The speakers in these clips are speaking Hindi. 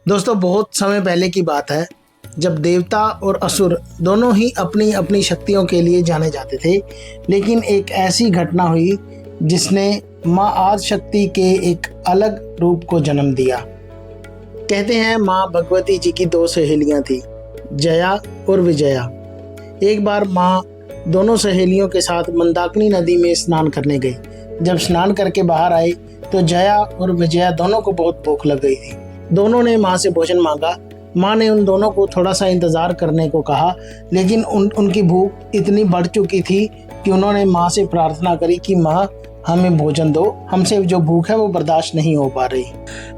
दोस्तों, बहुत समय पहले की बात है जब देवता और असुर दोनों ही अपनी अपनी शक्तियों के लिए जाने जाते थे। लेकिन एक ऐसी घटना हुई जिसने माँ आदिशक्ति के एक अलग रूप को जन्म दिया। कहते हैं माँ भगवती जी की दो सहेलियाँ थी, जया और विजया। एक बार माँ दोनों सहेलियों के साथ मंदाकिनी नदी में स्नान करने गई। जब स्नान करके बाहर आई तो जया और विजया दोनों को बहुत भूख लग गई थी। दोनों ने माँ से भोजन मांगा। माँ ने उन दोनों को थोड़ा सा इंतज़ार करने को कहा, लेकिन उनकी भूख इतनी बढ़ चुकी थी कि उन्होंने माँ से प्रार्थना करी कि माँ हमें भोजन दो, हमसे जो भूख है वो बर्दाश्त नहीं हो पा रही।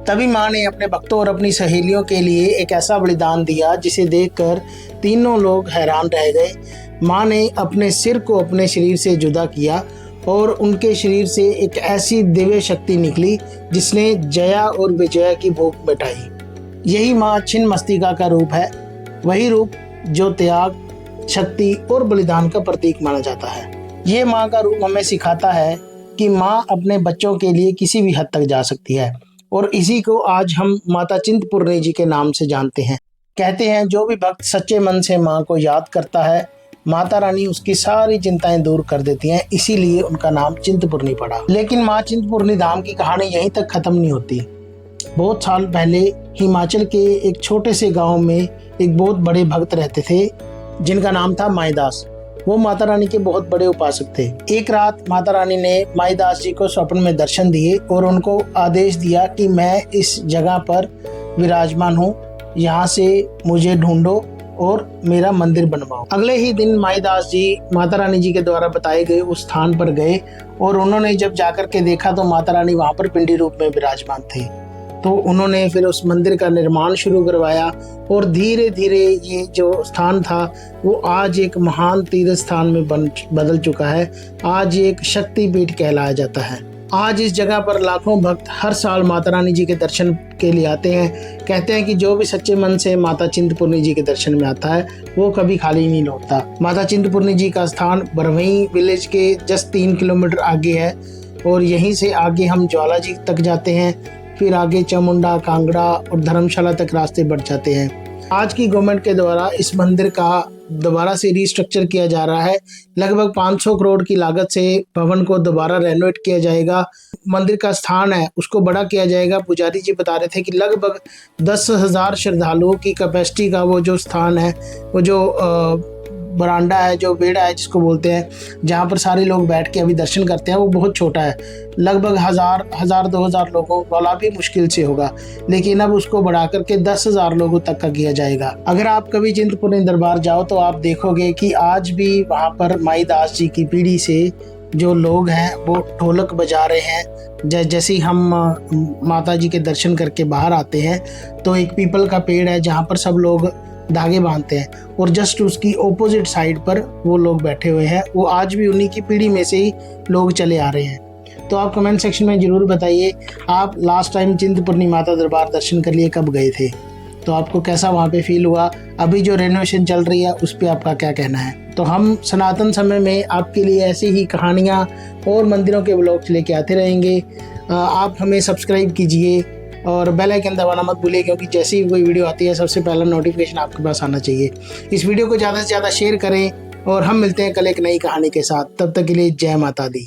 तभी माँ ने अपने भक्तों और अपनी सहेलियों के लिए एक ऐसा बलिदान दिया जिसे देखकर तीनों लोग हैरान रह गए। माँ ने अपने सिर को अपने शरीर से जुदा किया और उनके शरीर से एक ऐसी दिव्य शक्ति निकली जिसने जया और विजया की भूख मिटाई। यही माँ छिन्नमस्तिका का रूप है, वही रूप जो त्याग, शक्ति और बलिदान का प्रतीक माना जाता है। ये माँ का रूप हमें सिखाता है कि माँ अपने बच्चों के लिए किसी भी हद तक जा सकती है, और इसी को आज हम माता चिंतपूर्णी जी के नाम से जानते हैं। कहते हैं जो भी भक्त सच्चे मन से माँ को याद करता है, माता रानी उसकी सारी चिंताएं दूर कर देती हैं, इसीलिए उनका नाम चिंतपूर्णी पड़ा। लेकिन माँ चिंतपूर्णी धाम की कहानी यहीं तक खत्म नहीं होती। बहुत साल पहले हिमाचल के एक छोटे से गांव में एक बहुत बड़े भक्त रहते थे जिनका नाम था माईदास। वो माता रानी के बहुत बड़े उपासक थे। एक रात माता रानी ने माईदास जी को स्वप्न में दर्शन दिए और उनको आदेश दिया कि मैं इस जगह पर विराजमान हूँ, यहाँ से मुझे ढूंढो और मेरा मंदिर बनवाओ। अगले ही दिन माईदास जी माता रानी जी के द्वारा बताए गए उस स्थान पर गए और उन्होंने जब जाकर के देखा तो माता रानी वहाँ पर पिंडी रूप में विराजमान थे। तो उन्होंने फिर उस मंदिर का निर्माण शुरू करवाया और धीरे धीरे ये जो स्थान था वो आज एक महान तीर्थ स्थान में बदल चुका है। आज ये एक शक्तिपीठ कहलाया जाता है। आज इस जगह पर लाखों भक्त हर साल माता रानी जी के दर्शन के लिए आते हैं। कहते हैं कि जो भी सच्चे मन से माता चिंतपूर्णी जी के दर्शन में आता है वो कभी खाली नहीं लौटता। माता चिंतपूर्णी जी का स्थान बरवई विलेज के जस्ट 3 किलोमीटर आगे है और यहीं से आगे हम ज्वाला जी तक जाते हैं, फिर आगे चामुंडा, कांगड़ा और धर्मशाला तक रास्ते बढ़ जाते हैं। आज की गवर्नमेंट के द्वारा इस मंदिर का दोबारा से रिस्ट्रक्चर किया जा रहा है। लगभग 500 करोड़ की लागत से भवन को दोबारा रेनोवेट किया जाएगा। मंदिर का स्थान है उसको बड़ा किया जाएगा। पुजारी जी बता रहे थे कि लगभग 10,000 श्रद्धालुओं की कैपेसिटी का वो जो स्थान है, वो जो बरांडा है, जो बेड़ा है जिसको बोलते हैं, जहाँ पर सारे लोग बैठ के अभी दर्शन करते हैं, वो बहुत छोटा है। लगभग 1000-2000 लोगों वाला भी मुश्किल से होगा, लेकिन अब उसको बढ़ा करके 10,000 लोगों तक का किया जाएगा। अगर आप कभी चिंतपूर्णी दरबार जाओ तो आप देखोगे कि आज भी वहाँ पर माईदास जी की पीढ़ी से जो लोग हैं वो ढोलक बजा रहे हैं। जैसे ही हम माता जी के दर्शन करके बाहर आते हैं तो एक पीपल का पेड़ है जहाँ पर सब लोग धागे बांधते हैं और जस्ट उसकी ऑपोजिट साइड पर वो लोग बैठे हुए हैं। वो आज भी उन्हीं की पीढ़ी में से ही लोग चले आ रहे हैं। तो आप कमेंट सेक्शन में ज़रूर बताइए आप लास्ट टाइम चिंतपूर्णी माता दरबार दर्शन कर लिए कब गए थे, तो आपको कैसा वहाँ पे फील हुआ। अभी जो रेनोवेशन चल रही है उस पर आपका क्या कहना है। तो हम सनातन समय में आपके लिए ऐसी ही कहानियाँ और मंदिरों के ब्लॉग्स लेके आते रहेंगे। आप हमें सब्सक्राइब कीजिए और बेल आइकन दबाना मत भूलिए, क्योंकि जैसे ही कोई वीडियो आती है सबसे पहला नोटिफिकेशन आपके पास आना चाहिए। इस वीडियो को ज़्यादा से ज़्यादा शेयर करें और हम मिलते हैं कल एक नई कहानी के साथ। तब तक के लिए जय माता दी।